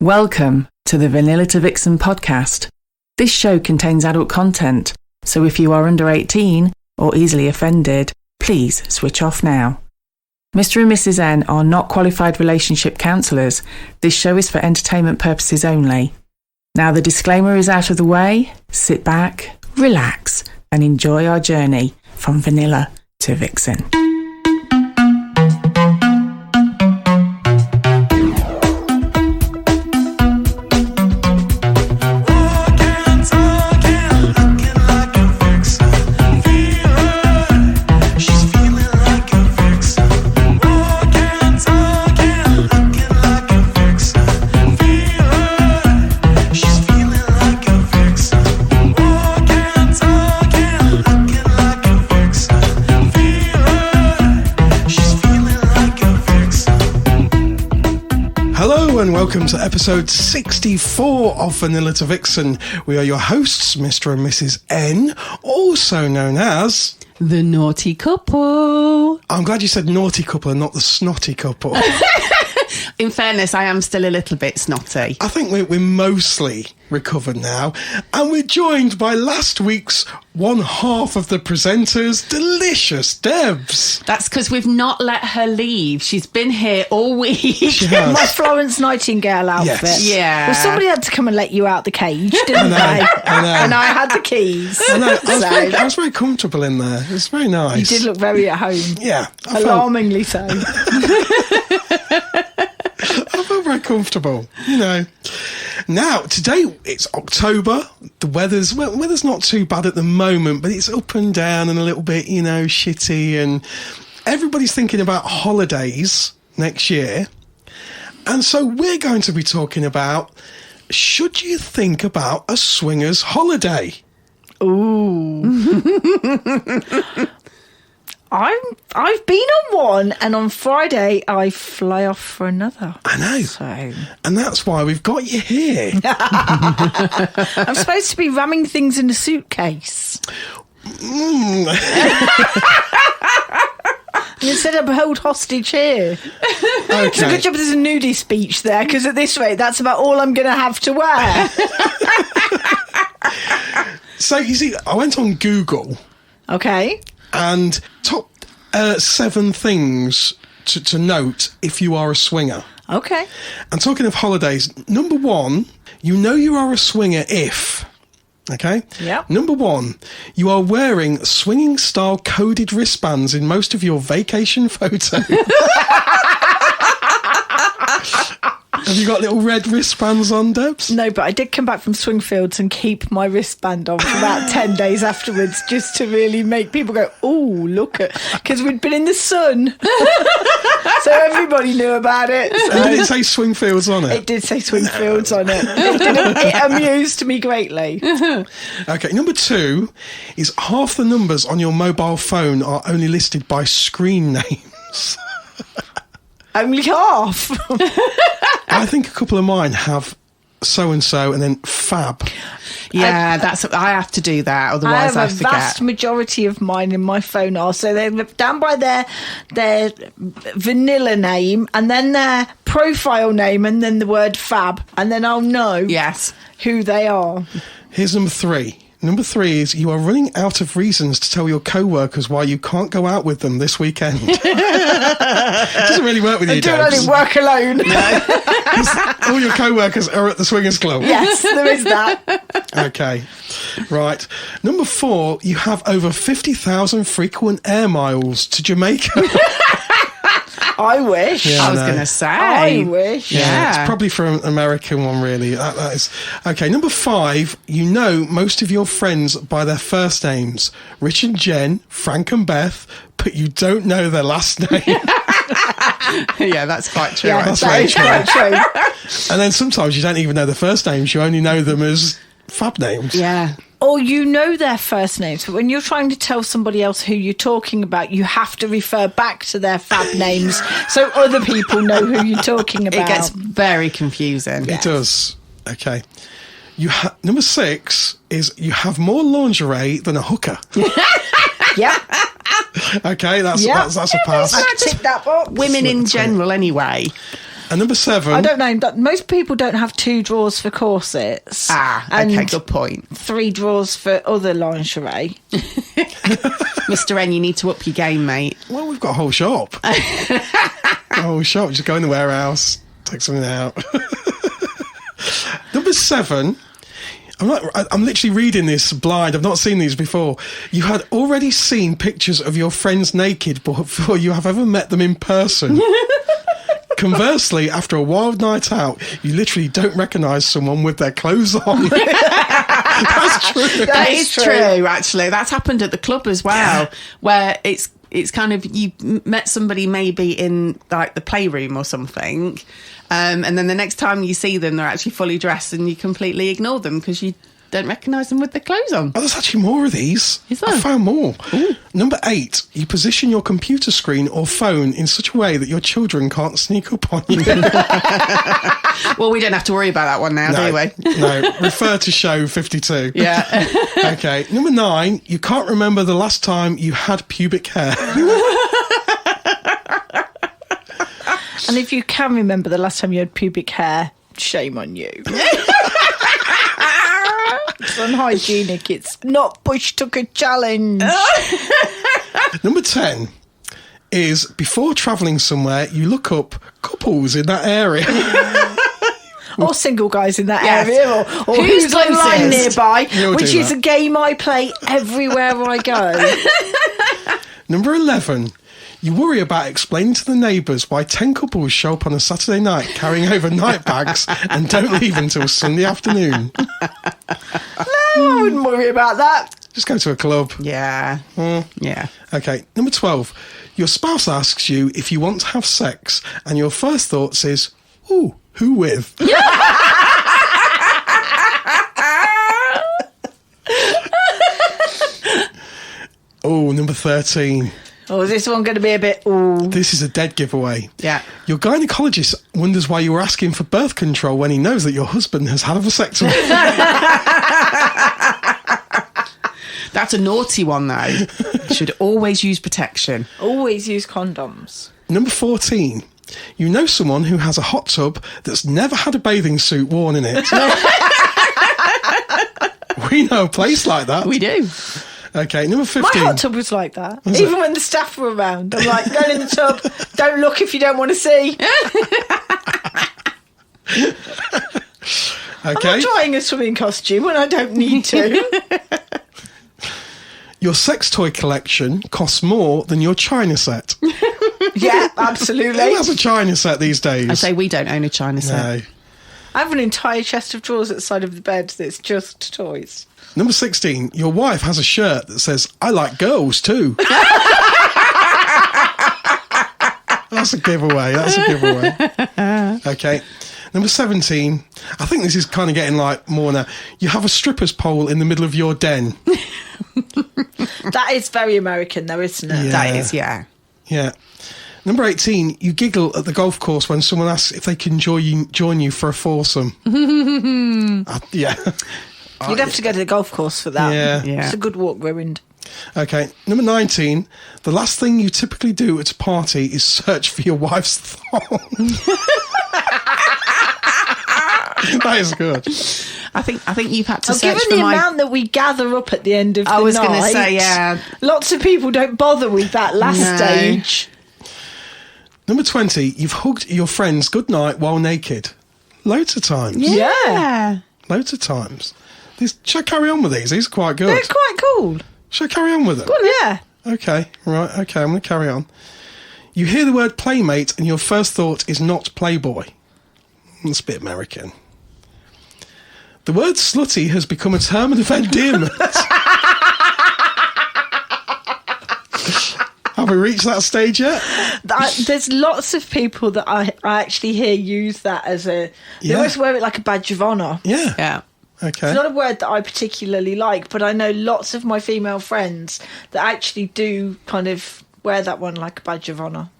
Welcome to the Vanilla to Vixen podcast. This show contains adult content, so if you are under 18 or easily offended, please switch off now. Mr. and Mrs. N are not qualified relationship counsellors. This show is for entertainment purposes only. Now the disclaimer is out of the way. Sit back, relax, and enjoy our journey from Vanilla to Vixen. Welcome to episode 64 of Vanilla to Vixen. We are your hosts, Mr. and Mrs. N, also known as... The Naughty Couple. I'm glad you said naughty couple and not the snotty couple. In fairness, I am still a little bit snotty. I think we're mostly recovered now. And we're joined by last week's one half of the presenters, Delicious Debs. That's because we've not let her leave. She's been here all week. She has. My Florence Nightingale outfit. Yes. Yeah. Well, somebody had to come and let you out the cage, didn't they? I know. And I had the keys. I was very comfortable in there. It was very nice. You did look very at home. Yeah. Alarmingly so. I felt very comfortable, you know. Now, today it's October. The weather's not too bad at the moment, but it's up and down and a little bit, you know, shitty. And everybody's thinking about holidays next year. And so we're going to be talking about, should you think about a swingers holiday? Ooh. I've been on one, and on Friday I fly off for another. I know. So. And that's why we've got you here. I'm supposed to be ramming things in a suitcase. Instead of hold hostage here. Okay. It's a good job there's a nudie speech there, because at this rate, that's about all I'm going to have to wear. So, you see, I went on Google. Okay. And top 7 things to note if you are a swinger. Okay. And talking of holidays, number 1, you know you are a swinger if... Okay? Yep. Number 1, you are wearing swinging-style coded wristbands in most of your vacation photos. Have you got little red wristbands on, Debs? No, but I did come back from Swingfields and keep my wristband on for about 10 days afterwards, just to really make people go, "Ooh, look at..." Because we'd been in the sun. So everybody knew about it. So. And did it say Swingfields on it? It did say Swingfields on it. It amused me greatly. Okay, number 2 is half the numbers on your mobile phone are only listed by screen names. Only half. I think a couple of mine have so-and-so and then Fab. Yeah, I have to do that, otherwise I forget. A vast majority of mine in my phone are. So they're down by their vanilla name and then their profile name and then the word Fab. And then I'll know who they are. Here's number 3. Number 3 is you are running out of reasons to tell your co-workers why you can't go out with them this weekend. It doesn't really work with you, Debs. I don't only work alone. No. All your co-workers are at the Swingers Club. Yes, there is that. Okay, right. Number 4, you have over 50,000 frequent air miles to Jamaica. I wish. Yeah, I was going to say. I wish. Yeah, it's probably for an American one, really. That is. Okay, number 5, you know most of your friends by their first names. Rich and Jen, Frank and Beth, but you don't know their last name. Yeah, that's quite true. Yeah, that's that is quite true. And then sometimes you don't even know the first names. You only know them as Fab names. Yeah. Or you know their first names, but when you're trying to tell somebody else who you're talking about, you have to refer back to their Fab names so other people know who you're talking about. It gets very confusing. It does. Okay. Number 6 is you have more lingerie than a hooker. Yep. Okay, that's a pass. I tick that box. Women in general, anyway. And number 7. I don't know. Most people don't have 2 drawers for corsets. Okay, good point. 3 drawers for other lingerie. Mr. N, you need to up your game, mate. Well, we've got a whole shop. Just go in the warehouse, take something out. Number 7. I'm literally reading this blind. I've not seen these before. You had already seen pictures of your friends naked before you have ever met them in person. Conversely, after a wild night out, you literally don't recognise someone with their clothes on. That's true. That is true, actually. That's happened at the club as well, where it's kind of, you met somebody maybe in like the playroom or something, and then the next time you see them, they're actually fully dressed and you completely ignore them because you don't recognise them with their clothes on. Oh, there's actually more of these. Is there? I found more. Ooh. Number 8, you position your computer screen or phone in such a way that your children can't sneak up on you. Well, we don't have to worry about that one now, do we? No, refer to show 52. Yeah. Okay, number 9, you can't remember the last time you had pubic hair. And if you can remember the last time you had pubic hair, shame on you. It's unhygienic. It's not Bush took a challenge. Number 10 is, before travelling somewhere, you look up couples in that area. Or single guys in that Yes. area, or Who's who's online closest? nearby, You'll which do is that. a game I play everywhere I go. Number 11, you worry about explaining to the neighbours why 10 couples show up on a Saturday night carrying over night bags and don't leave until Sunday afternoon. No, I wouldn't worry about that. Just go to a club. Yeah. Yeah. Okay, number 12, your spouse asks you if you want to have sex and your first thoughts is, ooh, who with? Oh, number 13. Or is this one going to be a bit, ooh. This is a dead giveaway. Yeah. Your gynaecologist wonders why you were asking for birth control when he knows that your husband has had a vasectomy. That's a naughty one, though. You should always use protection. Always use condoms. Number 14. You know someone who has a hot tub that's never had a bathing suit worn in it. We know a place like that. We do. Okay, number 15. My hot tub was like that. Was Even it? when the staff were around. I'm like, go in the tub, don't look if you don't want to see. I'm Okay. not trying a swimming costume when I don't need to. Your sex toy collection costs more than your China set. Yeah, absolutely. Who has a China set these days? I say we don't own a China set. No. I have an entire chest of drawers at the side of the bed that's just toys. Number 16. Your wife has a shirt that says, I like girls too. That's a giveaway. That's a giveaway. Okay. Number 17. I think this is kind of getting like more now. You have a stripper's pole in the middle of your den. That is very American though, isn't it? Yeah. That is, yeah. Yeah. Number 18. You giggle at the golf course when someone asks if they can join you for a foursome. Yeah. You'd have to go to the golf course for that. Yeah. Yeah. It's a good walk ruined. Okay. Number 19. The last thing you typically do at a party is search for your wife's thong. That is good. I think you've had to Well, search given for the my... amount that we gather up at the end of the night, I was going to say, yeah. lots of people don't bother with that last No. stage. Number 20. You've hugged your friends goodnight while naked. Loads of times. Yeah. Loads of times. Should I carry on with these? These are quite good. They're quite cool. Should I carry on with them? Yeah. Okay. Right. Okay. I'm going to carry on. You hear the word playmate and your first thought is not playboy. That's a bit American. The word slutty has become a term of endearment. Have we reached that stage yet? There's lots of people that I actually hear use that as a... They Yeah. always wear it like a badge of honour. Yeah. Yeah. Okay. It's not a word that I particularly like, but I know lots of my female friends that actually do kind of wear that one like a badge of honour.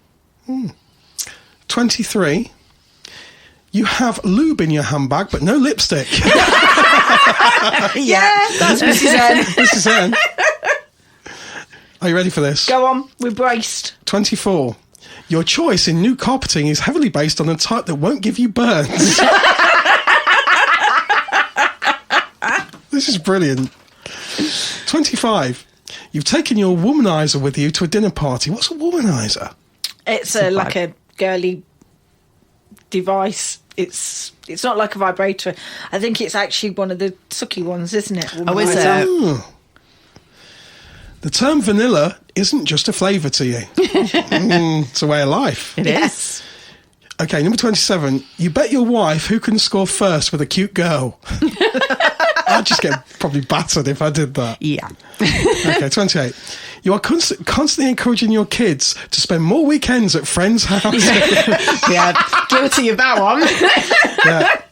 23. You have lube in your handbag, but no lipstick. Yeah, that's Mrs. N. This is N. Are you ready for this? Go on, we're braced. 24. Your choice in new carpeting is heavily based on a type that won't give you burns. This is brilliant. 25. You've taken your womanizer with you to a dinner party. What's a womanizer? It's like a girly device. It's not like a vibrator. I think it's actually one of the sucky ones, isn't it? Oh, is it? Oh. The term vanilla isn't just a flavour to you. It's a way of life. It is. Okay, number 27. You bet your wife who can score first with a cute girl. I'd just get probably battered if I did that. Yeah. Okay, 28. You are constantly encouraging your kids to spend more weekends at friends' houses. Yeah, guilty of that one. Yeah.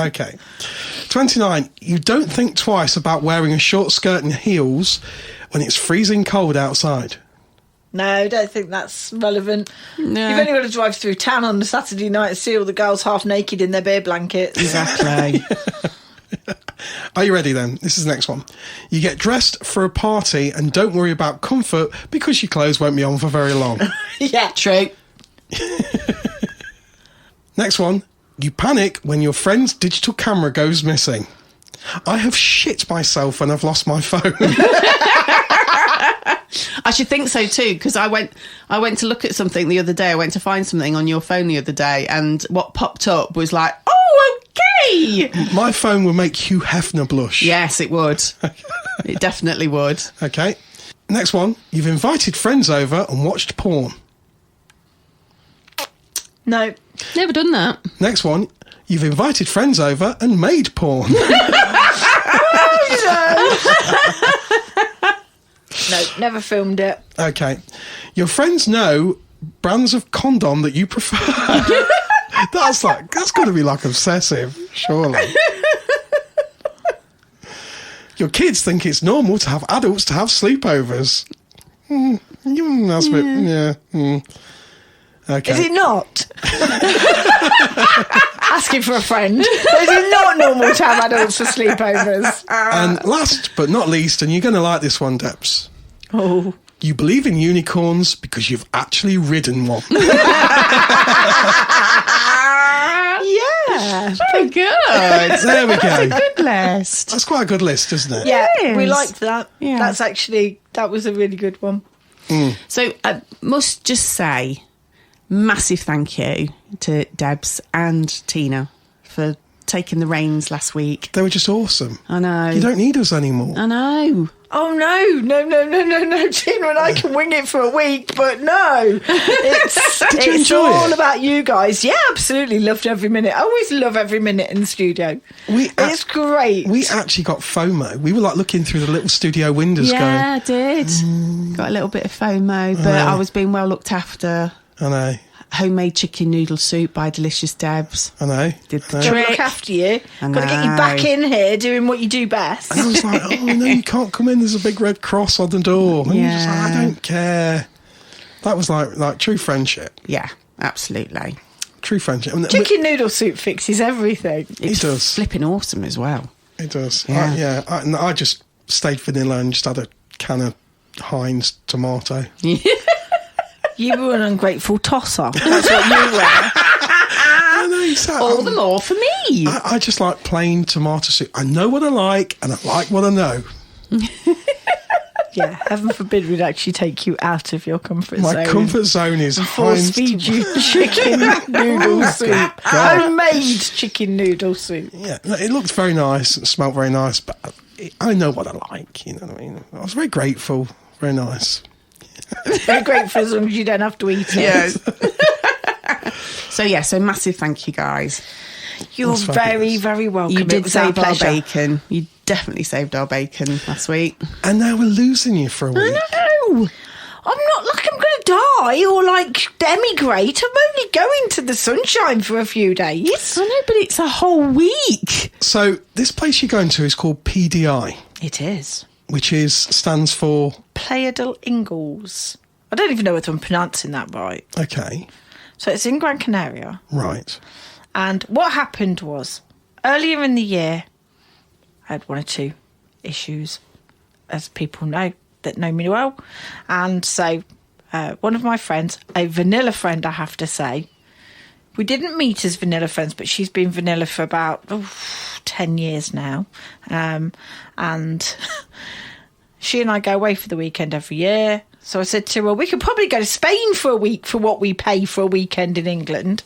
Okay. 29. You don't think twice about wearing a short skirt and heels when it's freezing cold outside. No, I don't think that's relevant. No. You've only got to drive through town on a Saturday night and see all the girls half naked in their beer blankets. Exactly. Are you ready then? This is the next one. You get dressed for a party and don't worry about comfort because your clothes won't be on for very long. Yeah. True. Next one. You panic when your friend's digital camera goes missing. I have shit myself when I've lost my phone. I should think so too, because I went to look at something the other day. I went to find something on your phone the other day, and what popped up was like, oh, okay. My phone will make Hugh Hefner blush. Yes, it would. It definitely would. Okay. Next one. You've invited friends over and watched porn. No. Never done that. Next one. You've invited friends over and made porn. No, never filmed it. Okay. Your friends know brands of condom that you prefer. That's got to be like obsessive, surely. Your kids think it's normal to have adults to have sleepovers. That's a bit, yeah. Okay. Is it not? Asking for a friend. Is it not normal to have adults for sleepovers? And last but not least, and you're going to like this one, Debs. Oh. You believe in unicorns because you've actually ridden one. Yeah. Very good. There we go. Good list. That's quite a good list, isn't it? Yeah, It we is. liked that. Yeah. That was a really good one. So I must just say, massive thank you to Debs and Tina for taking the reins last week. They were just awesome. I know. You don't need us anymore. I know. Oh, no. Tina and I can wing it for a week, but no. Did you It's enjoy all it? about you guys. Yeah, absolutely. Loved every minute. I always love every minute in the studio. It's great. We actually got FOMO. We were like looking through the little studio windows Yeah, I did. Got a little bit of FOMO, but I was being well looked after. I know. Homemade chicken noodle soup by Delicious Debs. I know. Did the I know. Gotta trick. look after you. I Got to get you know. back in here doing what you do best. And I was like, oh, no, you can't come in. There's a big red cross on the door. And you're just like, I Yeah. don't care. That was like true friendship. Yeah, absolutely. True friendship. And Chicken noodle soup fixes everything. It's does. flipping awesome as well. It does. Yeah. And I just stayed vanilla and just had a can of Heinz tomato. You were an ungrateful tosser. That's what you were. I know, exactly. All the more for me. I just like plain tomato soup. I know what I like and I like what I know. Yeah, heaven forbid we'd actually take you out of your comfort My zone. comfort zone is Force Heinz feed tomato. you chicken noodle soup. Homemade chicken noodle soup. Yeah, it looked very nice. It smelled very nice, but I know what I like. You know what I mean? I was very grateful. Very nice. Very grateful as long as you don't have to eat it. Yes. So massive thank you, guys. You're That's very, fabulous. very welcome. You It did was our save our pleasure. bacon. You definitely saved our bacon last week. And now we're losing you for a week. No, I'm not like I'm going to die or like emigrate. I'm only going to the sunshine for a few days. I know, but it's a whole week. So this place you're going to is called PDI, It is. which stands for... Playa del Ingalls. I don't even know whether I'm pronouncing that right. Okay, So it's in Gran Canaria. right. And what happened was, earlier in the year, I had one or two issues, as people know that know me well. And so one of my friends, a vanilla friend, I have to say. We didn't meet as vanilla friends, but she's been vanilla for about 10 years now. And she and I go away for the weekend every year. So I said to her, we could probably go to Spain for a week for what we pay for a weekend in England.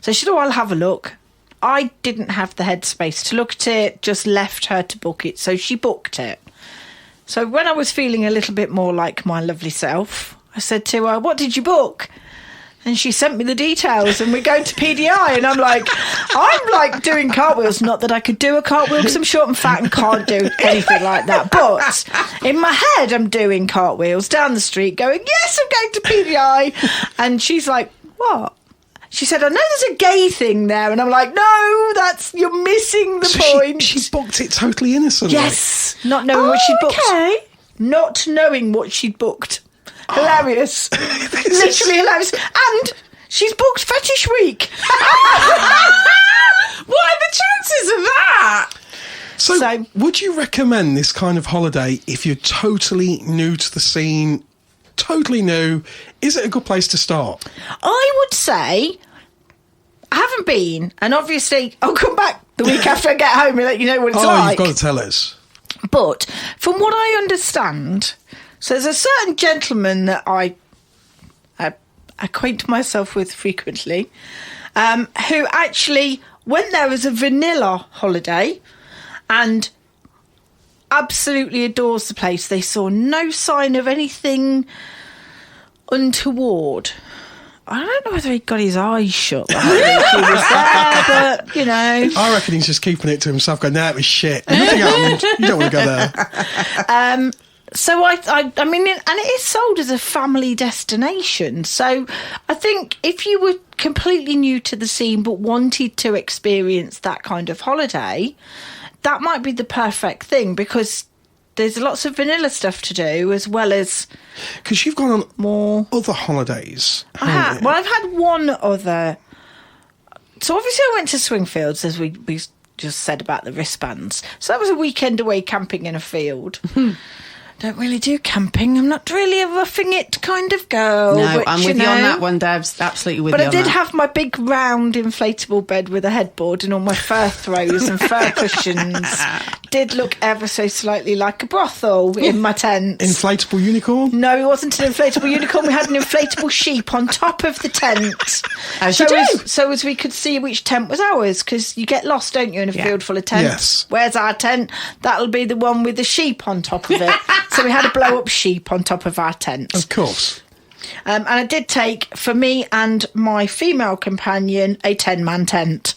So she said, I'll have a look. I didn't have the headspace to look at it, just left her to book it. So she booked it. So when I was feeling a little bit more like my lovely self, I said to her, what did you book? And she sent me the details, and we're going to PDI, and I'm like doing cartwheels. Not that I could do a cartwheel because I'm short and fat and can't do anything like that. But in my head, I'm doing cartwheels down the street going, yes, I'm going to PDI. And she's like, what? She said, I know there's a gay thing there. And I'm like, no, you're missing the point. She booked it totally innocently. Yes, not knowing what she'd booked. Okay. Not knowing what she'd booked. Hilarious. Literally hilarious. And she's booked Fetish Week. What are the chances of that? So, would you recommend this kind of holiday if you're totally new to the scene, totally new? Is it a good place to start? I would say, I haven't been, and obviously I'll come back the week after I get home and let you know what it's like. You've got to tell us. But from what I understand, so there's a certain gentleman that I acquaint myself with frequently, who actually went there as a vanilla holiday and absolutely adores the place. They saw no sign of anything untoward. I don't know whether he got his eyes shut. I think he was there, but, you know. I reckon he's just keeping it to himself, going, nah, it was shit. Nothing happened. You don't want to go there. So I mean, and it is sold as a family destination. So I think if you were completely new to the scene but wanted to experience that kind of holiday, that might be the perfect thing, because there's lots of vanilla stuff to do as well as... Because you've gone on more other holidays. Well, I've had one other... So obviously I went to Swingfields, as we just said about the wristbands. So that was a weekend away camping in a field. Don't really do camping. I'm not really a roughing it kind of girl. No, which, I'm with you on that one, Debs. Absolutely with you on that. But I did have my big round inflatable bed with a headboard and all my fur throws and fur cushions. Did look ever so slightly like a brothel in my tent. Inflatable unicorn? No, it wasn't an inflatable unicorn. We had an inflatable sheep on top of the tent. As you do. So as we could see which tent was ours, because you get lost, don't you, in a field full of tents? Yes. Where's our tent? That'll be the one with the sheep on top of it. So we had a blow-up sheep on top of our tent. Of course. And I did take, for me and my female companion, a 10-man tent.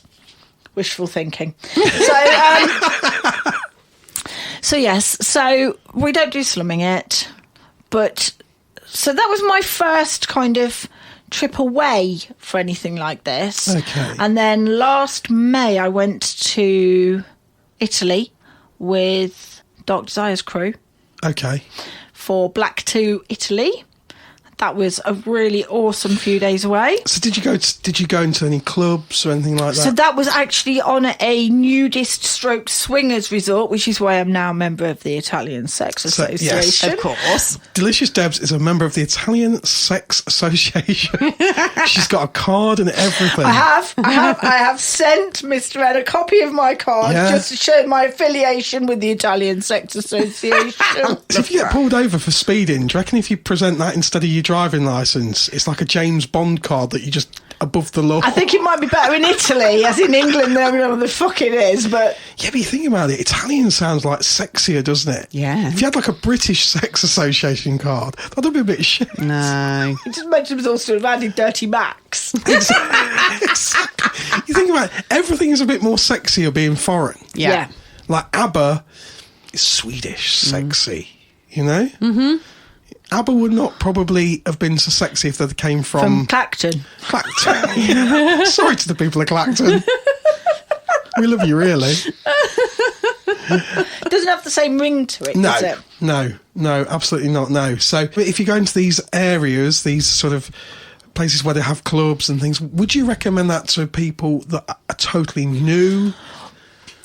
Wishful thinking. So yes, so we don't do slumming it. But, so that was my first kind of trip away for anything like this. Okay. And then last May I went to Italy with Dark Desire's crew. Okay. For Black 2 Italy. That was a really awesome few days away. So did you go into any clubs or anything like that? So that was actually on a nudist stroke swingers resort, which is why I'm now a member of the Italian Sex Association. Yes, of course. Delicious Debs is a member of the Italian Sex Association. She's got a card and everything. I have sent Mr. Ed a copy of my card just to show my affiliation with the Italian Sex Association. So if you get pulled over for speeding, do you reckon if you present that instead of your driving licence, it's like a James Bond card that you just above the law? I think it might be better in Italy, as in England, I don't know what the fuck it is, but... Yeah, but you think about it, Italian sounds like sexier, doesn't it? Yeah. If you had like a British Sex Association card, that'd be a bit shit. No. It just mentions also have added Dirty Max. Exactly. You think about it, everything is a bit more sexier being foreign. Yeah. Like ABBA is Swedish sexy, you know? Mm-hmm. ABBA would not probably have been so sexy if they came from Clacton. Clacton. Yeah. Sorry to the people of Clacton. We love you, really. It doesn't have the same ring to it, does it? No, absolutely not, no. So if you go into these areas, these sort of places where they have clubs and things, would you recommend that to people that are totally new?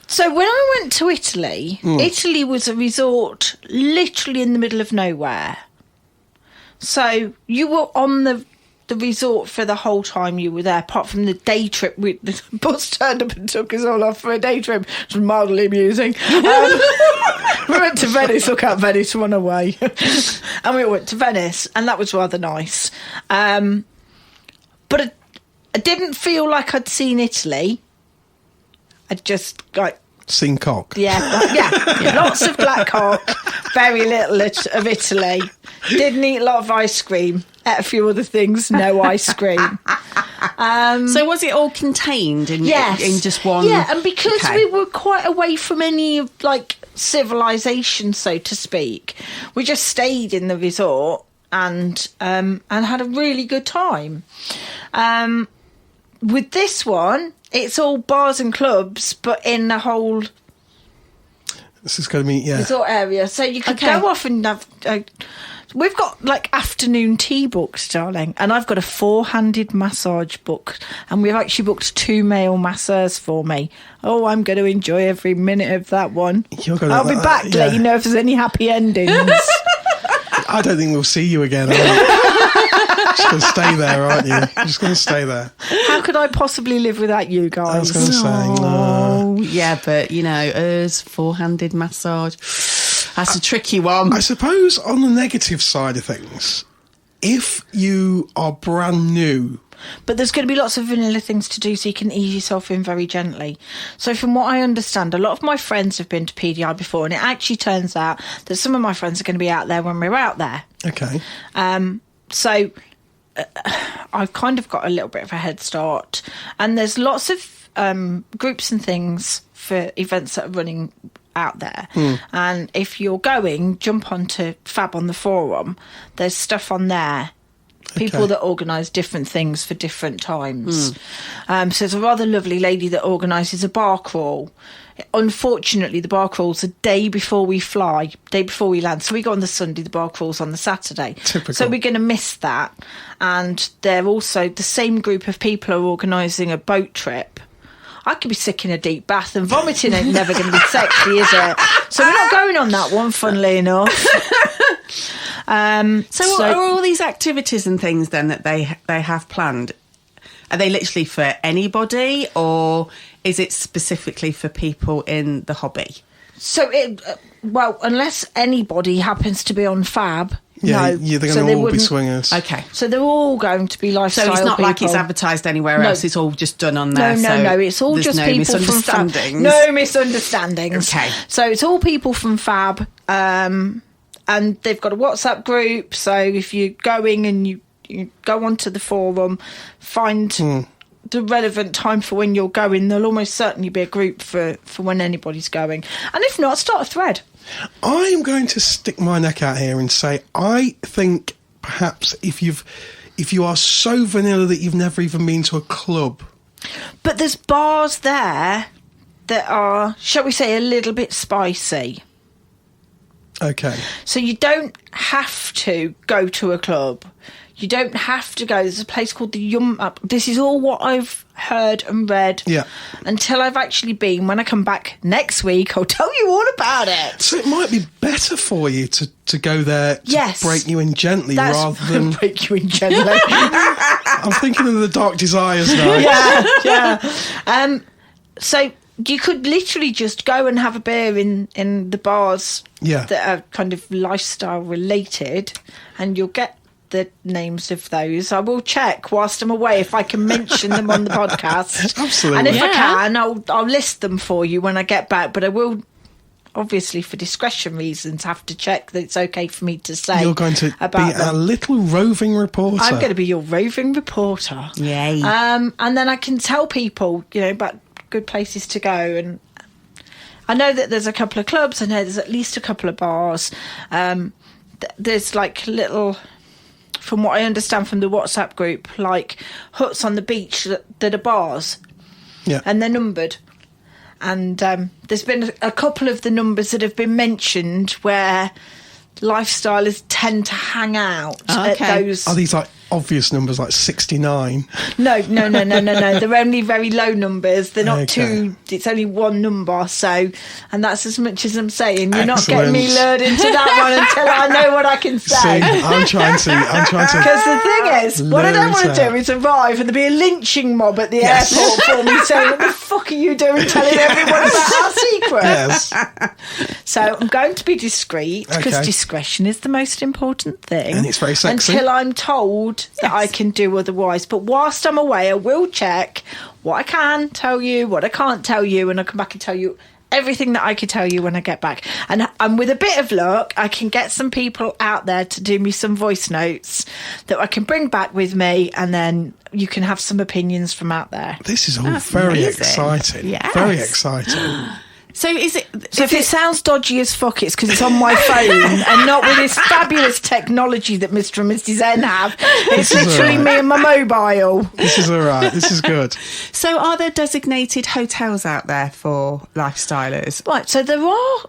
So when I went to Italy, Italy was a resort literally in the middle of nowhere. So you were on the resort for the whole time you were there, apart from the day trip. The bus turned up and took us all off for a day trip. It was mildly amusing. We went to Venice, look out Venice, run away. And we went to Venice, and that was rather nice. But I didn't feel like I'd seen Italy. I'd just seen cock. Yeah. Lots of black cock, very little of Italy. Didn't eat a lot of ice cream. Ate a few other things, no ice cream. So was it all contained in just one? Yeah, and because we were quite away from any of civilization, so to speak, we just stayed in the resort and had a really good time. With this one, it's all bars and clubs, but in the whole. This is going to be resort area, so you could go off and have. We've got afternoon tea booked, darling, and I've got a 4-handed massage booked, and we've actually booked 2 male masseurs for me. Oh, I'm going to enjoy every minute of that one. I'll be back to let you know if there's any happy endings. I don't think we'll see you again. Just going to stay there, aren't you? You're just going to stay there. How could I possibly live without you guys? I was going to say, no. Yeah, but, us, 4-handed massage. That's a tricky one. I suppose on the negative side of things, if you are brand new... But there's going to be lots of vanilla things to do, so you can ease yourself in very gently. So from what I understand, a lot of my friends have been to PDI before, and it actually turns out that some of my friends are going to be out there when we're out there. Okay. So I've kind of got a little bit of a head start. And there's lots of groups and things for events that are running out there. And if you're going, jump onto Fab on the forum. There's stuff on there. People that organise different things for different times. So there's a rather lovely lady that organises a bar crawl. Unfortunately, the bar crawl's the day before we fly, day before we land. So we go on the Sunday, the bar crawl's on the Saturday. Typical. So we're going to miss that. And they're also, the same group of people are organising a boat trip. I could be sick in a deep bath, and vomiting ain't never going to be sexy, is it? So we're not going on that one, funnily enough. So what are all these activities and things then that they have planned? Are they literally for anybody, or is it specifically for people in the hobby? So unless anybody happens to be on Fab. Yeah, no. they're going to all be swingers. Okay. So they're all going to be lifestyle people. So it's not like it's advertised anywhere else, it's all just done on there. No, it's all just people from Fab. No misunderstandings. Okay. So it's all people from Fab, and they've got a WhatsApp group, so if you're going and you go onto the forum, find the relevant time for when you're going, there'll almost certainly be a group for when anybody's going. And if not, start a thread. I am going to stick my neck out here and say I think perhaps if you are so vanilla that you've never even been to a club. But there's bars there that are, shall we say, a little bit spicy. Okay. So you don't have to go to a club. You don't have to go. There's a place called the Yum Up. This is all what I've heard and read. Yeah. Until I've actually been. When I come back next week, I'll tell you all about it. So it might be better for you to go there to break you in gently rather than... break you in gently. I'm thinking of the Dark Desires now. Yeah. So you could literally just go and have a beer in the bars that are kind of lifestyle related, and you'll get the names of those. I will check whilst I'm away if I can mention them on the podcast. Absolutely. And if I can, I'll list them for you when I get back, but I will, obviously for discretion reasons, have to check that it's okay for me to say. You're going to be a little roving reporter. I'm going to be your roving reporter. Yay. And then I can tell people, about good places to go. And I know that there's a couple of clubs. I know there's at least a couple of bars. There's like little, from what I understand from the WhatsApp group, like huts on the beach that are bars. Yeah. And they're numbered. And there's been a couple of the numbers that have been mentioned where lifestylers tend to hang out at those. Are these like obvious numbers like 69? No. They're only very low numbers. They're not too. It's only one number. So, and that's as much as I'm saying. You're not getting me lured into that one until I know what I can say. See, I'm trying to. Because the thing is, what I don't want to do is arrive and there be a lynching mob at the airport for me saying, "What the fuck are you doing, telling everyone about our secret?" Yes. So I'm going to be discreet because discretion is the most important thing, and it's very sexy. Until I'm told that I can do otherwise. But whilst I'm away, I will check what I can tell you, what I can't tell you, and I'll come back and tell you everything that I can tell you when I get back. And with a bit of luck, I can get some people out there to do me some voice notes that I can bring back with me, and then you can have some opinions from out there. This is all very exciting. Yes. Very exciting. So is it? So if it sounds dodgy as fuck, it's because it's on my phone and not with this fabulous technology that Mr. and Mrs. N have. It's literally me and my mobile. This is all right. This is good. So are there designated hotels out there for lifestylers? Right, so there are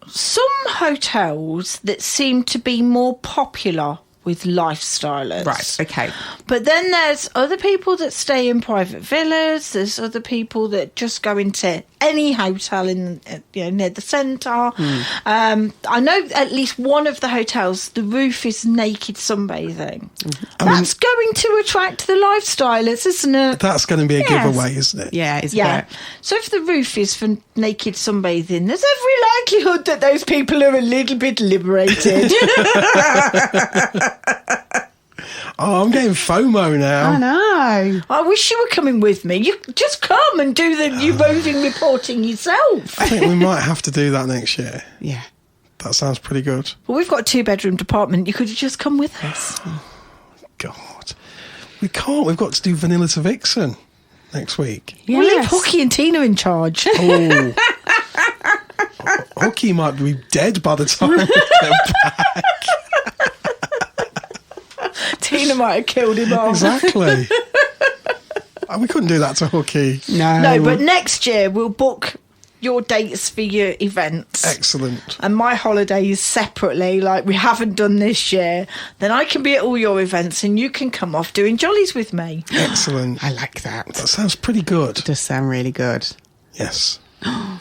some hotels that seem to be more popular with lifestylers. Right, okay. But then there's other people that stay in private villas. There's other people that just go into any hotel in near the centre. I know at least one of the hotels, the roof is naked sunbathing. That's going to attract the lifestylers, isn't it? That's going to be a giveaway, isn't it? Yeah, isn't it? So if the roof is for naked sunbathing, there's every likelihood that those people are a little bit liberated. Oh, I'm getting FOMO now. I know. I wish you were coming with me. You just come and do your roving reporting yourself. I think we might have to do that next year. Yeah. That sounds pretty good. Well, we've got a 2-bedroom apartment. You could have just come with us. God. We can't. We've got to do Vanilla to Vixen next week. We'll leave Hooky and Tina in charge. Oh. Hooky might be dead by the time we get back. Tina might have killed him off. Exactly. We couldn't do that to Hooky. No, but next year we'll book your dates for your events. Excellent. And my holidays separately, like we haven't done this year. Then I can be at all your events and you can come off doing jollies with me. Excellent. I like that. That sounds pretty good. It does sound really good. Yes.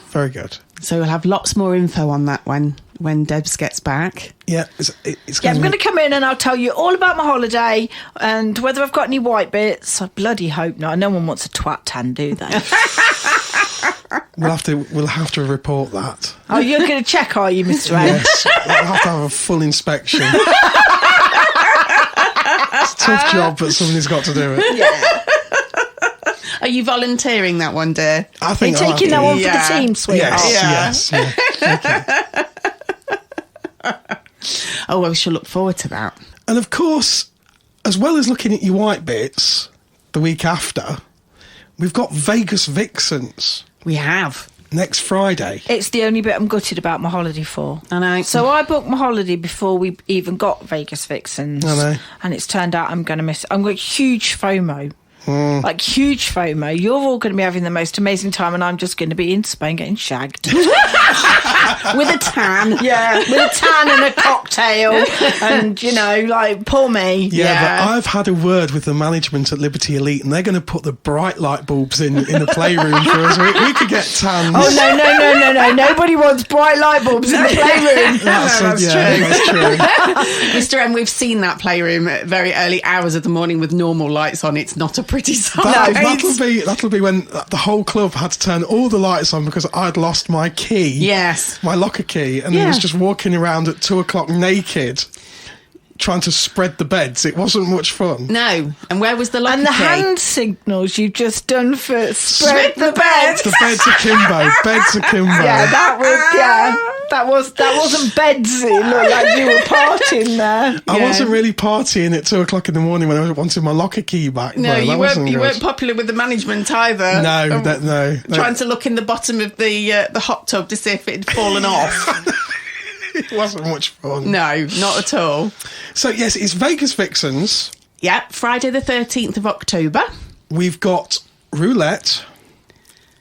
Very good. So we'll have lots more info on that when Debs gets back. Yeah, it's I'm going to come in and I'll tell you all about my holiday and whether I've got any white bits. I bloody hope not. No one wants a twat tan, do they? We'll have to report that. Oh, you're going to check, are you, Mr. A? Yes, we'll have to have a full inspection. It's a tough job, but somebody's got to do it. Yeah. Are you volunteering that one, dear? I think You're taking that one for the team, sweetheart. Yes. Okay. Oh, well, we shall look forward to that. And of course, as well as looking at your white bits the week after, we've got Vegas Vixens We have. next Friday. It's the only bit I'm gutted about my holiday for. I know. So I booked my holiday before we even got Vegas Vixens. I know. And it's turned out I'm going to miss it. I'm got huge FOMO. Like huge FOMO. You're all going to be having the most amazing time and I'm just going to be in Spain getting shagged. With a tan. Yeah, with a tan and a cocktail and, like, poor me. Yeah, but I've had a word with the management at Liberty Elite and they're going to put the bright light bulbs in the playroom for us. We could get tans. Oh, no. Nobody wants bright light bulbs in the playroom. That's true. Mr. M, we've seen that playroom at very early hours of the morning with normal lights on. It's not a pretty sight. That'll be when the whole club had to turn all the lights on because I'd lost my key. Yes. My locker key. And he was just walking around at 2:00 naked, trying to spread the beds. It wasn't much fun. No. And where was the locker And the key? hand signals you've just done for spread the bed. The beds akimbo. Beds akimbo. Yeah, that wasn't beds. It looked like you were partying there. I wasn't really partying at 2:00 in the morning when I wanted my locker key back. No, you wasn't weren't. You good. weren't popular with the management either. No. Trying to look in the bottom of the hot tub to see if it had fallen off. It wasn't much fun. No, not at all. So yes, it's Vegas Vixens. Yeah, Friday the 13th of October. We've got roulette,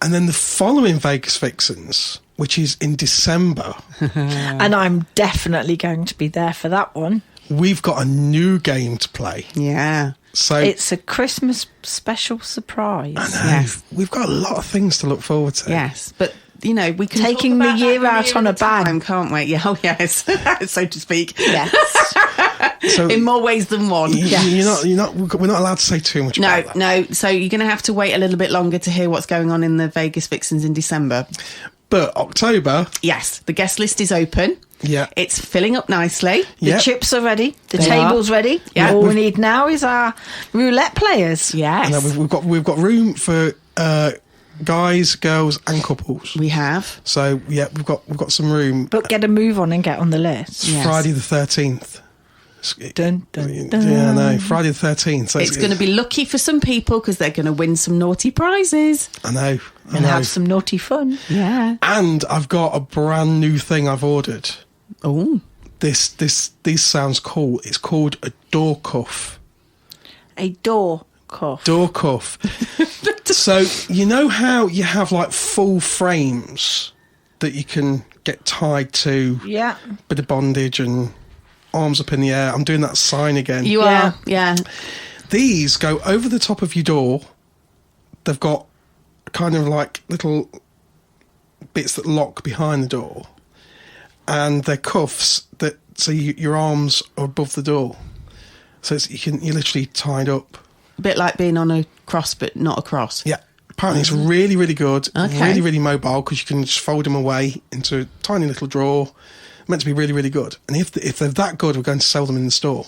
and then the following Vegas Vixens, which is in December. And I'm definitely going to be there for that one. We've got a new game to play. Yeah. So It's a Christmas special surprise. I know, Yes. we've got a lot of things to look forward to. Yes, but we can Taking talk the about year that out on a bang. time, can't we? Yeah, yes, so to speak. Yes. So In more ways than one. we're not allowed to say too much about that. No. So you're going to have to wait a little bit longer to hear what's going on in the Vegas Vixens in December. But October, Yes, the guest list is open. yeah. It's filling up nicely. The Yep. chips are ready. The They table's ready. Yeah. All we need now is our roulette players. Yes, And we've got room for guys, girls, and couples. we have. So yeah, we've got some room. But get a move on and get on the list. Yes. Friday the 13th. Dun, dun, dun. Yeah, no, Friday the 13th. So It's going to be lucky for some people because they're going to win some naughty prizes. I know. And have some naughty fun. Yeah. And I've got a brand new thing I've ordered. Oh. This sounds cool. It's called a door cuff. A door cuff. Door cuff. So you know how you have like full frames that you can get tied to, Yeah. bit of bondage and arms up in the air. I'm doing that sign again. You Yeah. are. Yeah. These go over the top of your door. They've got kind of like little bits that lock behind the door, and they're cuffs that so your arms are above the door, so you're literally tied up. A bit like being on a cross, but not a cross. Yeah, apparently it's really, really good. Okay. Really, really mobile because you can just fold them away into a tiny little drawer. Meant to be really, really good. And if they're that good, we're going to sell them in the store.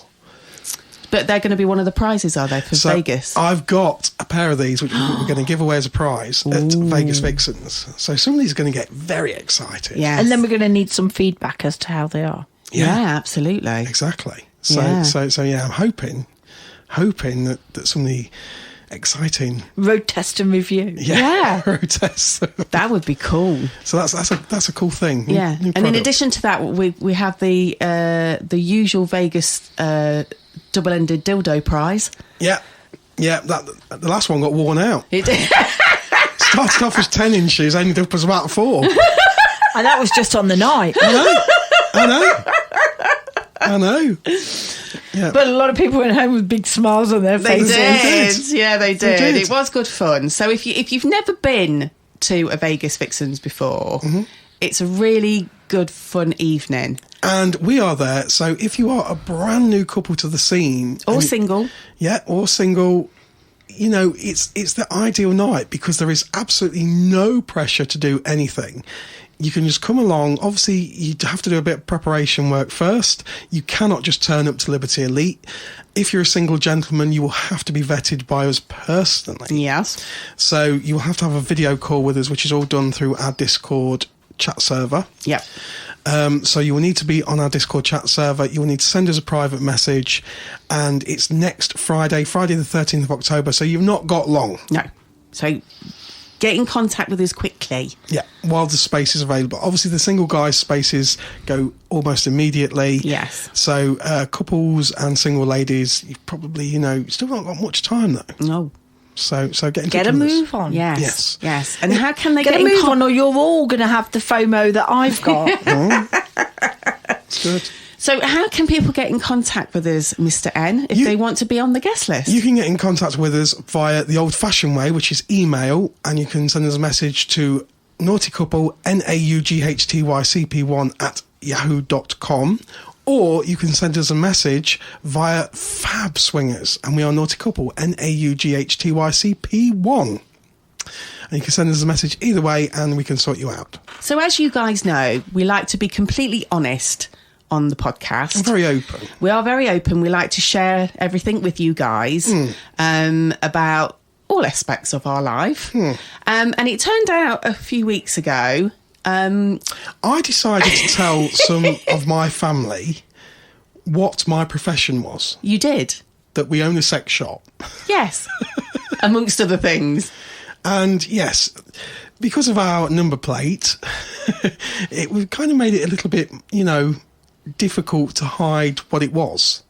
But they're going to be one of the prizes, are they, for So Vegas? I've got a pair of these, which we're going to give away as a prize at Vegas Vixens. So somebody's going to get very excited. Yes. And then we're going to need some feedback as to how they are. Yeah, absolutely. Exactly. So Yeah. yeah, I'm hoping that some of the exciting Road test and review. Yeah. road tests. That would be cool. So that's a cool thing. Yeah. New And in product. addition to that, we have the usual Vegas double-ended dildo prize. yeah, that the last one got worn out. It Started off as 10 inches, ended up as about 4. And that was just on the night. I know. Yeah. But a lot of people went home with big smiles on their They faces. did. Yeah, they They did. did. It was good fun. So if you've never been to a Vegas Vixens before, it's a really good fun evening. And we are there. So if you are a brand new couple to the scene, Or and- single. yeah, or single, you know, it's the ideal night because there is absolutely no pressure to do anything. You can just come along. Obviously, you have to do a bit of preparation work first. You cannot just turn up to Liberty Elite. If you're a single gentleman, you will have to be vetted by us personally. Yes. So you will have to have a video call with us, which is all done through our Discord chat server. Yep. So you will need to be on our Discord chat server. You will need to send us a private message, and it's next Friday the 13th of October. So you've not got long. No. So get in contact with us quickly. Yeah, while the space is available. Obviously, the single guys spaces go almost immediately. Yes. So couples and single ladies, you've probably, still not got much time though. No. So get in Get touch a with us. move on. Yes. Yes. Yes. And how can they Get get, a in move on, or you're all going to have the FOMO that I've got. It's good. So how can people get in contact with us, Mr. N, if they want to be on the guest list? You can get in contact with us via the old-fashioned way, which is email, and you can send us a message to naughtycouple, naughttycp1 at yahoo.com, or you can send us a message via Fab Swingers, and we are Naughty Couple, naughttycp1. And you can send us a message either way, and we can sort you out. So as you guys know, we like to be completely honest on the podcast. I'm very open. We are very open. We like to share everything with you guys about all aspects of our life. And it turned out a few weeks ago... I decided to tell some of my family what my profession was, You did? that we own a sex shop. Yes. Amongst other things. And yes, because of our number plate, we kind of made it a little bit, difficult to hide what it was.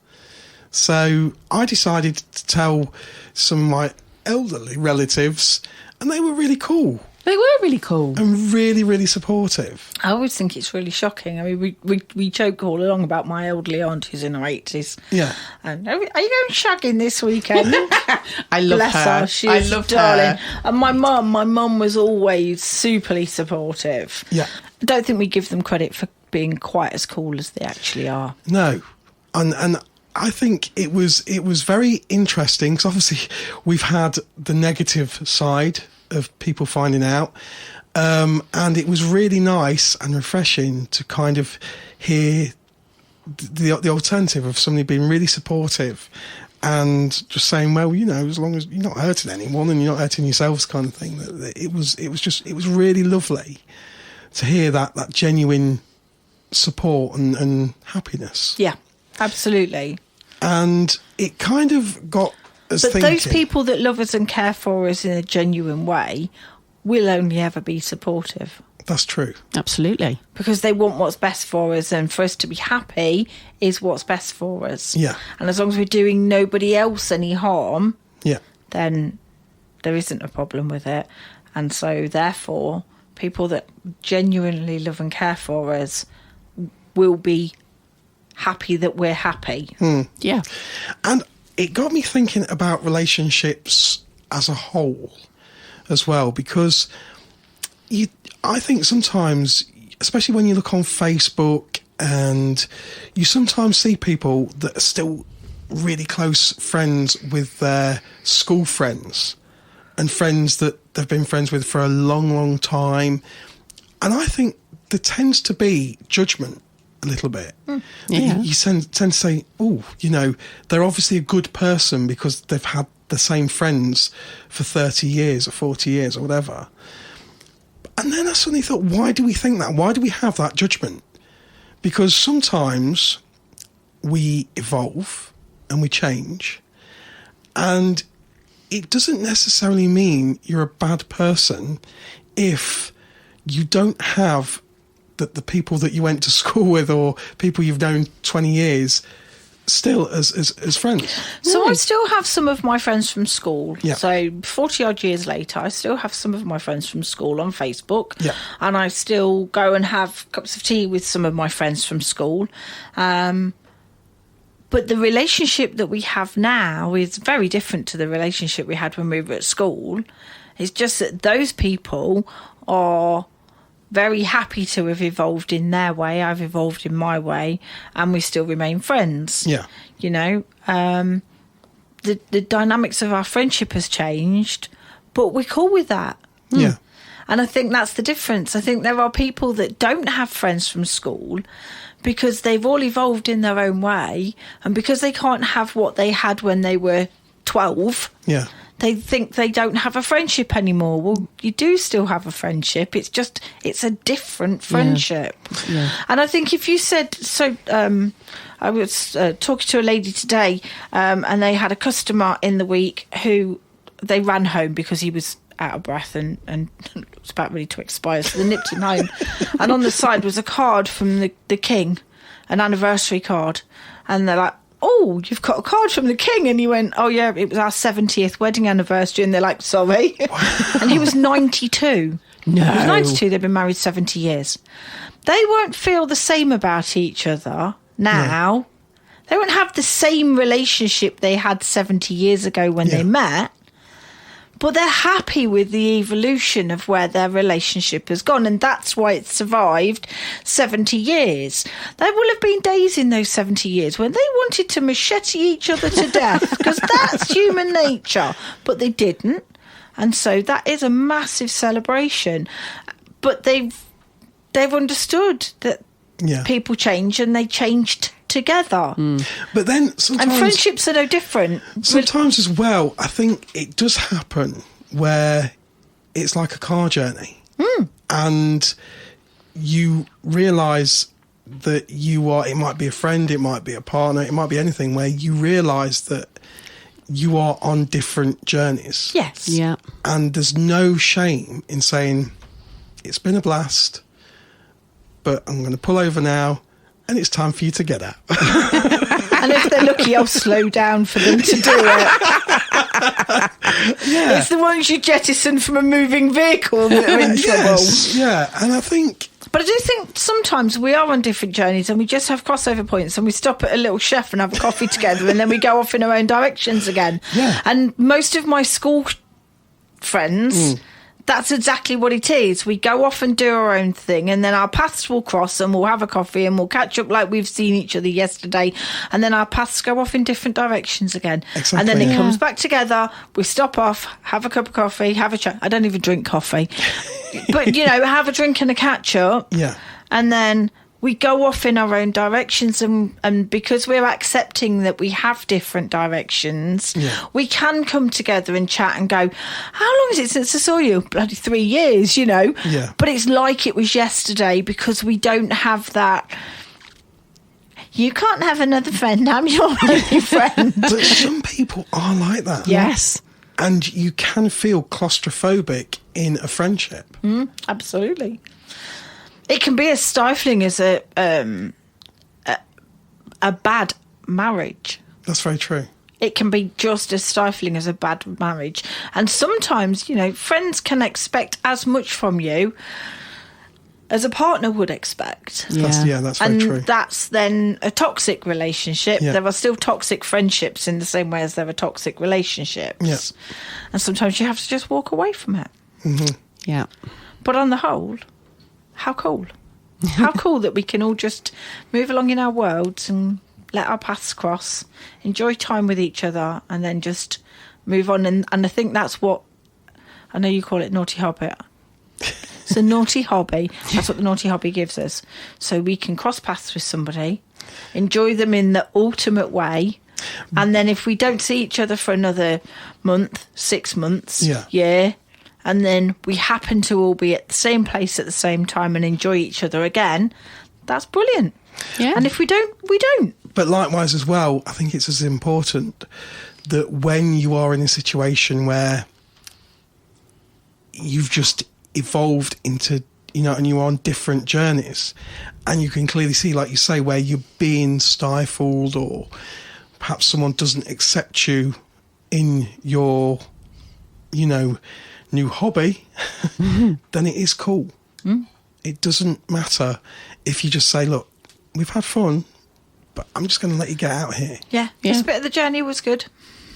So I decided to tell some of my elderly relatives, and they were really cool. They were really cool. and really, really supportive. I always think it's really shocking. I mean, we joke all along about my elderly aunt who's in her 80s. Yeah. And are you going shagging this weekend? I love Bless her. her. She I is loved darling. her. And my mum was always superly supportive. Yeah. I don't think we give them credit for being quite as cool as they actually are. No. And I think it was very interesting because obviously we've had the negative side of people finding out. And it was really nice and refreshing to kind of hear the alternative of somebody being really supportive and just saying, well, you know, as long as you're not hurting anyone and you're not hurting yourselves kind of thing. It was really lovely to hear that genuine support and happiness. Yeah, absolutely. And it kind of got us But thinking. those people that love us and care for us in a genuine way will only ever be supportive. That's true. Absolutely. Because they want what's best for us, and for us to be happy is what's best for us. Yeah. And as long as we're doing nobody else any harm, Yeah. then there isn't a problem with it. And so therefore, people that genuinely love and care for us will be happy that we're happy. Yeah. And it got me thinking about relationships as a whole as well, because I think sometimes, especially when you look on Facebook, and you sometimes see people that are still really close friends with their school friends and friends that they've been friends with for a long, long time. And I think there tends to be judgment a little bit. Yeah. You tend to say, oh, you know, they're obviously a good person because they've had the same friends for 30 years or 40 years or whatever. And then I suddenly thought, why do we think that? Why do we have that judgment? Because sometimes we evolve and we change, and it doesn't necessarily mean you're a bad person if you don't have the people that you went to school with or people you've known 20 years still as friends. So I still have some of my friends from school. Yeah. So 40 odd years later, I still have some of my friends from school on Facebook. Yeah. And I still go and have cups of tea with some of my friends from school. But the relationship that we have now is very different to the relationship we had when we were at school. It's just that those people are very happy to have evolved in their way. I've evolved in my way, and we still remain friends. Yeah. You know, the dynamics of our friendship has changed, but we're cool with that. Yeah. And I think that's the difference. I think there are people that don't have friends from school because they've all evolved in their own way, and because they can't have what they had when they were 12. Yeah. They think they don't have a friendship anymore. Well, you do still have a friendship. It's just, it's a different friendship. Yeah. And I think if you said, so I was talking to a lady today, and they had a customer in the week who they ran home because he was out of breath and was about ready to expire. So they nipped him home. And on the side was a card from the King, an anniversary card. And they're like, oh, you've got a card from the King. And he went, oh, yeah, it was our 70th wedding anniversary. And they're like, sorry. And he was 92. No. He was 92. They've been married 70 years. They won't feel the same about each other now. No. They won't have the same relationship they had 70 years ago when they met. But they're happy with the evolution of where their relationship has gone. And that's why it's survived 70 years. There will have been days in those 70 years when they wanted to machete each other to death, because that's human nature. But they didn't. And so that is a massive celebration. But they've understood that people change, and they changed together. But then sometimes, and friendships are no different. Sometimes as well, I think it does happen where it's like a car journey, and you realise that it might be a friend, it might be a partner, it might be anything, where you realise that you are on different journeys. Yes. Yeah. And there's no shame in saying, it's been a blast, but I'm going to pull over now, and it's time for you to get out. And if they're lucky, I'll slow down for them to do it. Yeah. It's the ones you jettison from a moving vehicle that are in trouble. Yes, yeah. And I think... But I do think sometimes we are on different journeys and we just have crossover points and we stop at a little chef and have a coffee together and then we go off in our own directions again. Yeah. And most of my school friends... That's exactly what it is. We go off and do our own thing and then our paths will cross and we'll have a coffee and we'll catch up like we've seen each other yesterday and then our paths go off in different directions again. Exactly, and then it comes back together, we stop off, have a cup of coffee, have a chat. I don't even drink coffee. But, have a drink and a catch up. Yeah. And then we go off in our own directions and because we're accepting that we have different directions, we can come together and chat and go, how long is it since I saw you? Bloody 3 years, Yeah. But it's like it was yesterday because we don't have that... You can't have another friend, I'm your only friend. But some people are like that. Yes. And you can feel claustrophobic in a friendship. Absolutely. It can be as stifling as a bad marriage. That's very true. It can be just as stifling as a bad marriage. And sometimes, friends can expect as much from you as a partner would expect. That's very true. And that's then a toxic relationship. Yeah. There are still toxic friendships in the same way as there are toxic relationships. Yeah. And sometimes you have to just walk away from it. Mm-hmm. Yeah. But on the whole... How cool. How cool that we can all just move along in our worlds and let our paths cross, enjoy time with each other, and then just move on. And I think that's what, I know you call it naughty hobby. It's a naughty hobby. That's what the naughty hobby gives us. So we can cross paths with somebody, enjoy them in the ultimate way, and then if we don't see each other for another month, 6 months, year, and then we happen to all be at the same place at the same time and enjoy each other again, that's brilliant. Yeah. And if we don't, we don't. But likewise as well, I think it's as important that when you are in a situation where you've just evolved into, and you're on different journeys and you can clearly see, like you say, where you're being stifled or perhaps someone doesn't accept you in your, new hobby, then it is cool. It doesn't matter if you just say, look, we've had fun, but I'm just going to let you get out here. Yeah. This bit of the journey was good.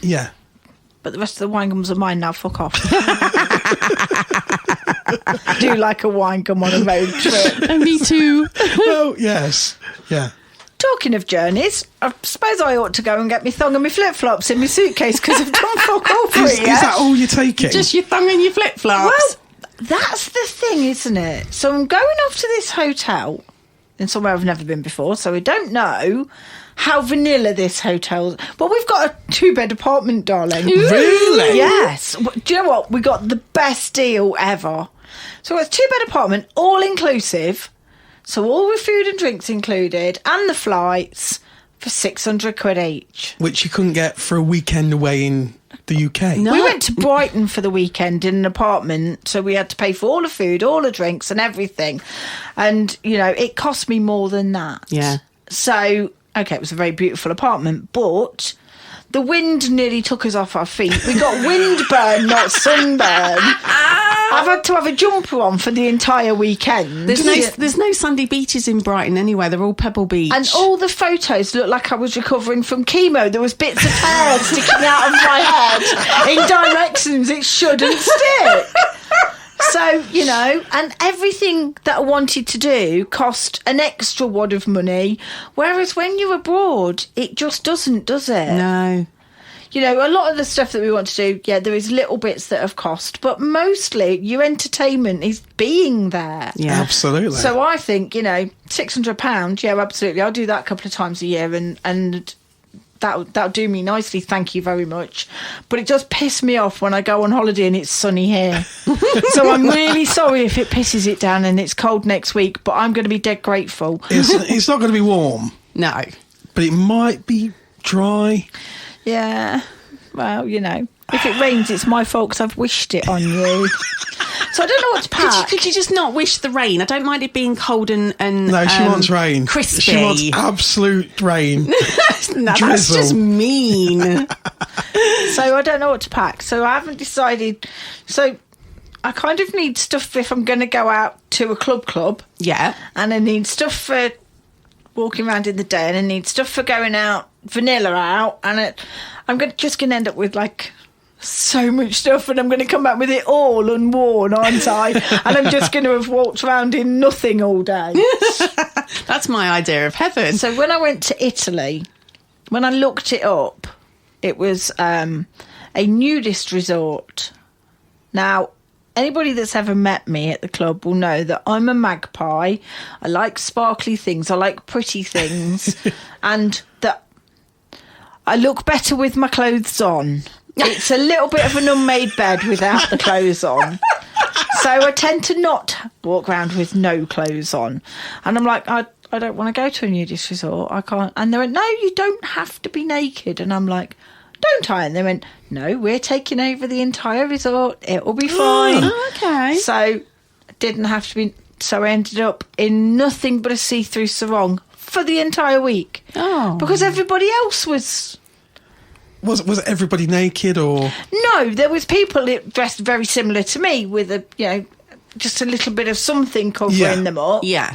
Yeah. But the rest of the wine gums are mine now, fuck off. I do like a wine gum on a road trip. Me too. Well, yes. Yeah. Talking of journeys, I suppose I ought to go and get my thong and my flip-flops in my suitcase because I've done fuck all for Is it yet. that all you're taking? Just your thumb and your flip-flops. Well, that's the thing, isn't it? So I'm going off to this hotel in somewhere I've never been before, so I don't know how vanilla this hotel is. But we've got a 2-bed apartment, darling. Really? Yes. Do you know what? We got the best deal ever. So it's a 2-bed apartment, all inclusive. So all with food and drinks included, and the flights for 600 quid each. Which you couldn't get for a weekend away in the UK. No. We went to Brighton for the weekend in an apartment, so we had to pay for all the food, all the drinks and everything. And, it cost me more than that. Yeah. So, okay, it was a very beautiful apartment, but the wind nearly took us off our feet. We got windburn, not sunburn. I've had to have a jumper on for the entire weekend. There's no sandy beaches in Brighton anywhere. They're all Pebble Beach. And all the photos looked like I was recovering from chemo. There was bits of hair sticking out of my head in directions it shouldn't stick. So, and everything that I wanted to do cost an extra wad of money. Whereas when you're abroad, it just doesn't, does it? No. A lot of the stuff that we want to do, there is little bits that have cost, but mostly your entertainment is being there. Yeah. Absolutely. So I think, £600, yeah, absolutely. I'll do that a couple of times a year and that'll do me nicely, thank you very much. But it does piss me off when I go on holiday and it's sunny here. So I'm really sorry if it pisses it down and it's cold next week, but I'm going to be dead grateful. It's not going to be warm. No. But it might be dry. Yeah, well, if it rains, it's my fault because I've wished it on you. So I don't know what to pack. Could you just not wish the rain? I don't mind it being cold and No, she wants rain. Crispy. She wants absolute rain. No, that's just mean. So I don't know what to pack. So I haven't decided. So I kind of need stuff if I'm going to go out to a club. Yeah. And I need stuff for walking around in the day, and I need stuff for going out, vanilla out, and I'm just going to end up with like so much stuff, and I'm going to come back with it all unworn, aren't I? And I'm just going to have walked around in nothing all day. That's my idea of heaven. So when I went to Italy, when I looked it up, it was a nudist resort. Now, anybody that's ever met me at the club will know that I'm a magpie. I like sparkly things. I like pretty things. And that I look better with my clothes on. It's a little bit of an unmade bed without the clothes on. So I tend to not walk around with no clothes on. And I'm like, I don't want to go to a nudist resort. I can't. And they went, no, you don't have to be naked. And I'm like, don't I? And they went, no, we're taking over the entire resort. It'll be fine. Oh, okay. So I didn't have to be. So I ended up in nothing but a see-through sarong for the entire week. Oh. Because everybody else was. Was everybody naked or? No, there was people dressed very similar to me with just a little bit of something covering them up. Yeah.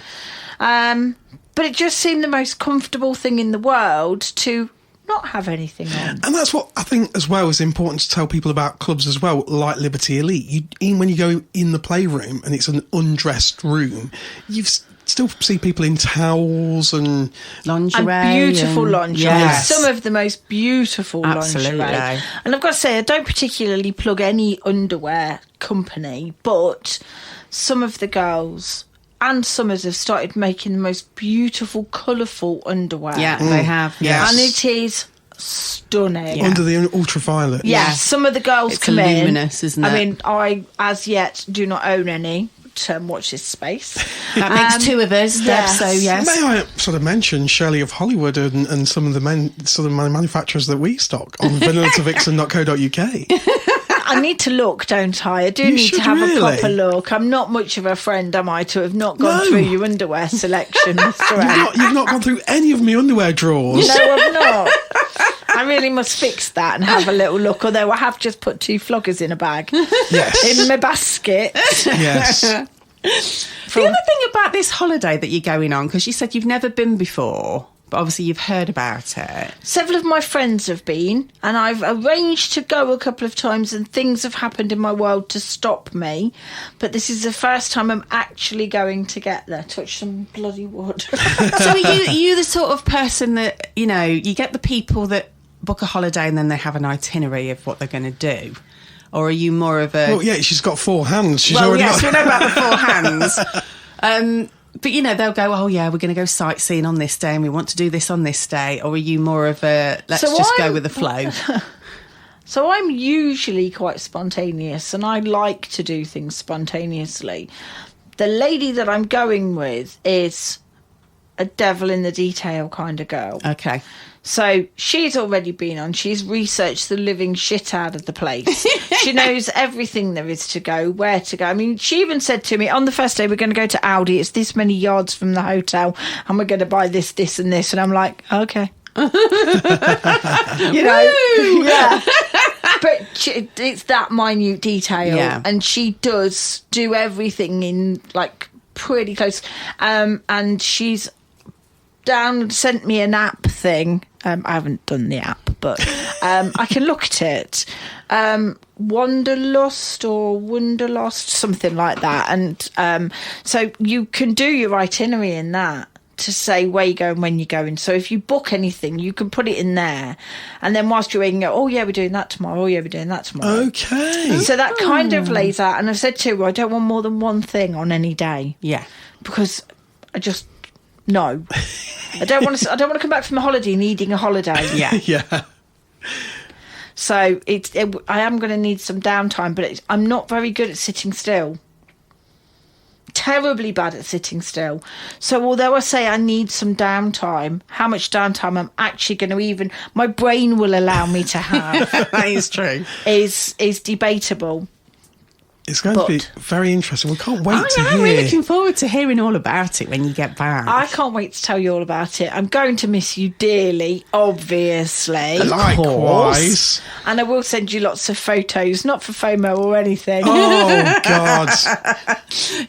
But it just seemed the most comfortable thing in the world to not have anything on. And that's what I think as well is important to tell people about clubs as well, like Liberty Elite. Even when you go in the playroom and it's an undressed room, you still see people in towels and lingerie. And beautiful lingerie. Yes. Some of the most beautiful Absolutely. lingerie. And I've got to say, I don't particularly plug any underwear company, but some of the girls and Summers have started making the most beautiful, colourful underwear. Yeah, they have. Yes. And it is stunning. Yeah. under the ultraviolet. Yes, some of the girls It's come in. luminous, isn't it? I mean, I, as yet, do not own any. Watch this space. That makes two of us, Deb, yes. so yes. May I sort of mention Shirley of Hollywood and some of the manufacturers that we stock on vanillatavixen.co.uk. I need to look, don't I? I do You need to should have really. a proper look. I'm not much of a friend, am I, to have not gone through your underwear selection, Mr. M? You've not gone through any of my underwear drawers. No, I've not. I really must fix that and have a little look, although I have just put 2 floggers in a bag. Yes. In my basket. Yes. The other thing about this holiday that you're going on, because you said you've never been before, but obviously you've heard about it. Several of my friends have been, and I've arranged to go a couple of times, and things have happened in my world to stop me. But this is the first time I'm actually going to get there. Touch some bloody wood. So are you the sort of person that, you know, you get the people that book a holiday and then they have an itinerary of what they're going to do? Or are you more of a... Well, yeah, she's got 4 hands. She's well, already yes, got... we know about the 4 hands. But, you know, they'll go, oh, yeah, we're going to go sightseeing on this day and we want to do this on this day. Or are you more of a, let's just go with the flow? So I'm usually quite spontaneous, and I like to do things spontaneously. The lady that I'm going with is a devil in the detail kind of girl. Okay. So she's already been on. She's researched the living shit out of the place. She knows everything there is to go, where to go. I mean, she even said to me, on the first day, we're going to go to Aldi. It's this many yards from the hotel, and we're going to buy this, this, and this. And I'm like, okay. You know, yeah. But it's that minute detail. Yeah. And she does do everything in, like, pretty close. And she's sent me an app thing. I haven't done the app, but I can look at it. Wanderlust or Wonderlost, something like that. And so you can do your itinerary in that to say where you go and when you're going. So if you book anything, you can put it in there. And then whilst you're waiting, oh, yeah, we're doing that tomorrow. Oh, yeah, we're doing that tomorrow. Okay. So that kind of lays out. And I've said to her, I don't want more than one thing on any day. Yeah. Because I just... No, I don't want to come back from a holiday needing a holiday. Yeah. Yeah. So I am going to need some downtime, but I'm not very good at sitting still. Terribly bad at sitting still. So although I say I need some downtime, how much downtime I'm actually going to my brain will allow me to have That is true. is debatable. It's going to be very interesting. We can't wait to hear. I'm really looking forward to hearing all about it when you get back. I can't wait to tell you all about it. I'm going to miss you dearly, obviously. Likewise. And I will send you lots of photos, not for FOMO or anything. Oh, God.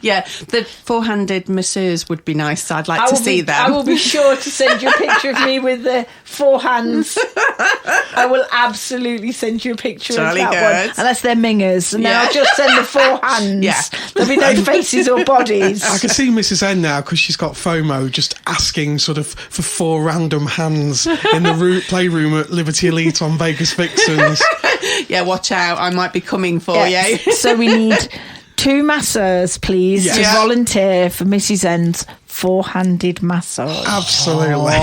Yeah, the four-handed masseurs would be nice. I'd like to see them. I will be sure to send you a picture of me with the 4 hands. I will absolutely send you a picture of that one. Unless they're mingers. And then I'll just send the 4 hands. Yeah. There'll be no faces or bodies. I can see Mrs. N now, because she's got FOMO, just asking sort of for 4 random hands in the playroom at Liberty Elite on Vegas Vixens. Yeah, watch out. I might be coming for you. So we need 2 masseurs, please, to volunteer for Mrs. N's 4-handed massage. Absolutely.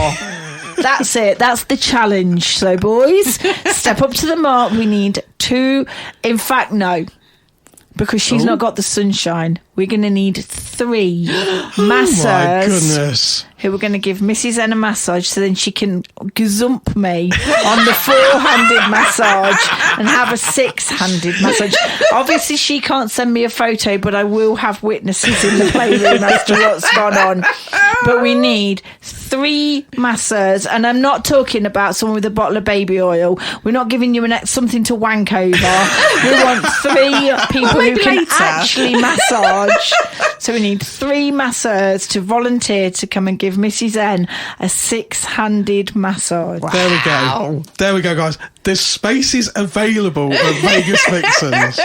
That's it. That's the challenge. So, boys, step up to the mark. We need 2. In fact, no. Because she's not got the sunshine. We're going to need 3 masseurs. Oh, my goodness. Who are going to give Mrs. N a massage so then she can gazump me on the 4-handed massage and have a 6-handed massage. Obviously, she can't send me a photo, but I will have witnesses in the playroom as to what's gone on. But we need 3 masseurs, and I'm not talking about someone with a bottle of baby oil. We're not giving you something to wank over. We want 3 people who can actually massage. So we need 3 masseurs to volunteer to come and give Mrs. N a 6-handed massage. Wow. There we go, guys. There's spaces available at Vegas Vixens.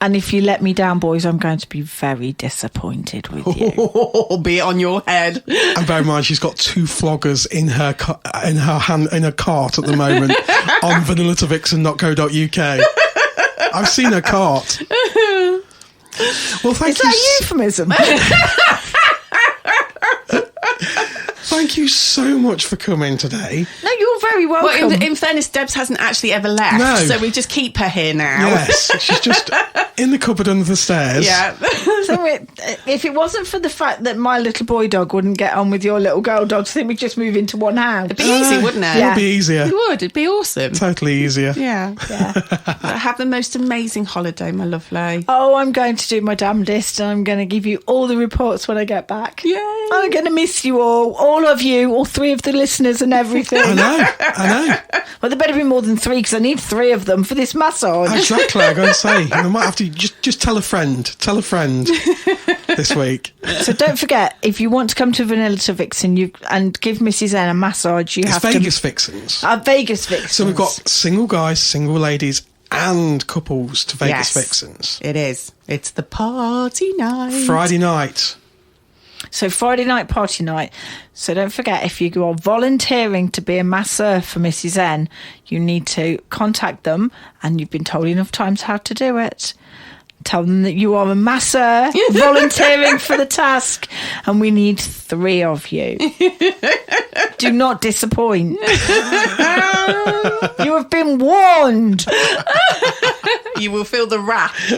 And if you let me down, boys, I'm going to be very disappointed with you. Be it on your head. And bear in mind, she's got 2 floggers in her cart at the moment on vanillatavixen.co.uk. I've seen her cart. Well, thank you. Is that euphemism? Thank you so much for coming today. No, you're very welcome. Well, in fairness, Debs hasn't actually ever left, no. So we just keep her here now. Yes, she's just in the cupboard under the stairs. Yeah. So if it wasn't for the fact that my little boy dog wouldn't get on with your little girl dog, I think we'd just move into one house. It'd be easy, wouldn't it? It would be easier. It would. It'd be awesome. Totally easier. Yeah. Have the most amazing holiday, my lovely. Oh, I'm going to do my damnedest, and I'm going to give you all the reports when I get back. Yay. I'm going to miss you all of you, all 3 of the listeners and everything. I know. Well, there better be more than 3 because I need 3 of them for this massage. Exactly, I'm going to say. I might have to just tell a friend. Tell a friend this week. So don't forget, if you want to come to Vanilla to Vixen and give Mrs. N a massage, you have Vegas to... Vixens. Vegas Vixens. So we've got single guys, single ladies, and couples to Vegas Vixens. It is. It's the party night. Friday night. So Friday night, party night. So don't forget, if you are volunteering to be a masseur for Mrs. N, you need to contact them, and you've been told enough times how to do it. Tell them that you are a masseur volunteering for the task, and we need 3 of you. Do not disappoint. You have been warned. You will feel the wrath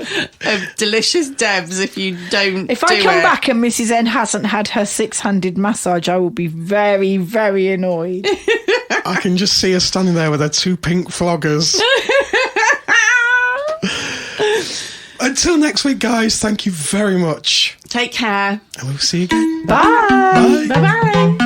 of Delicious Debs if you don't. If I come back and Mrs. N hasn't had her 6-handed massage, I will be very, very annoyed. I can just see her standing there with her 2 pink floggers. Until next week, guys, thank you very much. Take care. And we'll see you again. Bye. Bye. Bye-bye.